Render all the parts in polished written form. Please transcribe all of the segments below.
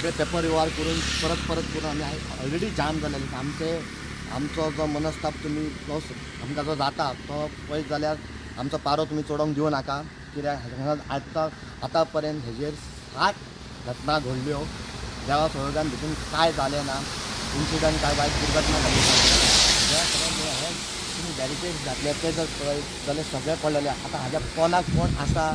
सगळे पेपर व्यवहार करून परत करून आम्ही ऑलरेडी जाम झालेले आमचो जो मनस्ताप तुमी तो आमकां जो जाता तो पळयत जाल्यार आमचो पारो तुमी चोडोवंक दिवं नाका कित्याक आतां पर्यंत हेजेर 7 घटना घडल्यो देवा सगळ्यान भितून काय जालें ना इन्सिडंट काय वायट दुर्घटना जाली हे तुमी बॅरिकेड्स घातले ते जर पळयत जाल्यार सगळे पडलेले आतां हाज्या कोणाक कोण आसा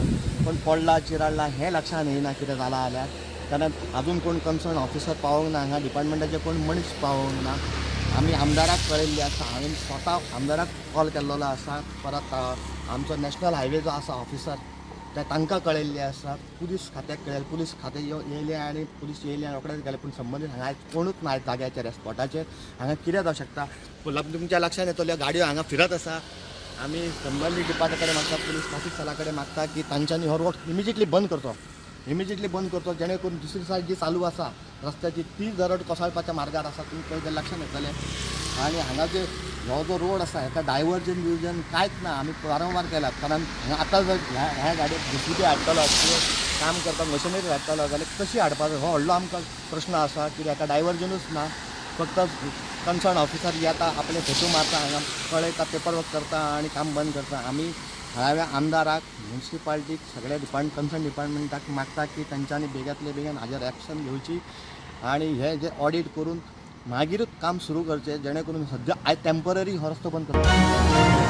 कोण पडला चिराडला हें लक्षान येयना कितें जालां जाल्यार कारण अजून कोण कन्सर्न ऑफिसर पावोंक ना हांगा डिपार्टमेंटाचे कोण मनीस पावोंक ना आमी आमदाराक कळयल्ली आसा हांवें स्वता आमदाराक कॉल केल्लो आसा परत आमचो नॅशनल हायवे जो आसा ऑफिसर तांकां कळयल्ली आसा पुलीस खात्याक कळयलें पुलीस खातें येयलें आनी पुलीस येयलें आनी रोखडेंच गेलें पूण संबंदीत हांगा आयज कोणूच ना जाग्याचेर स्पॉटाचेर हांगा कितें जावं शकता तुमच्या लक्षान येतल्यो गाडयो हांगा फिरत आसा आमी संबंदीत डिपार्टमेंटा कडेन मागता पुलीस ट्रॅफिक सेला कडेन मागता की तांच्यांनी हो रोड इमिजिएटली बंद करचो जेणे करून दुसरी सायड जी चालू आसा रस्त्याची ती जर कोसळपाच्या मार्गार आसा तुमी पळय तें लक्षान येतलें आनी हांगा हो जो रोड आसा हेका डायवर्जन बिवर्जन कांयच ना आमी वारंवार केलात कारण हांगा आतां जर ह्या गाडयेक जेसीबी हाडटलो किंवा काम करपाक मशिनरी हाडटलो जाल्यार कशी हाडपाचो हो व्हडलो आमकां प्रश्न आसा की हाका डायवर्जनूच ना फक्त कन्सर्न ऑफिसर येता आपले फोटो मारता हांगा कळयता पेपर वर्क करता आनी काम बंद करता आमी हांवें आमदाराक म्युन्सिपाल्टीक सगळ्या कन्सर्न डिपार्टमेंटाक मागता की तांच्यांनी बेगांतले बेगीन हाजेर एक्शन घेवची आनी हे जे ऑडिट करून मागीरूच काम सुरू करचें जेणे करून सद्या आयज टेम्पररी हो रस्तो बंद करता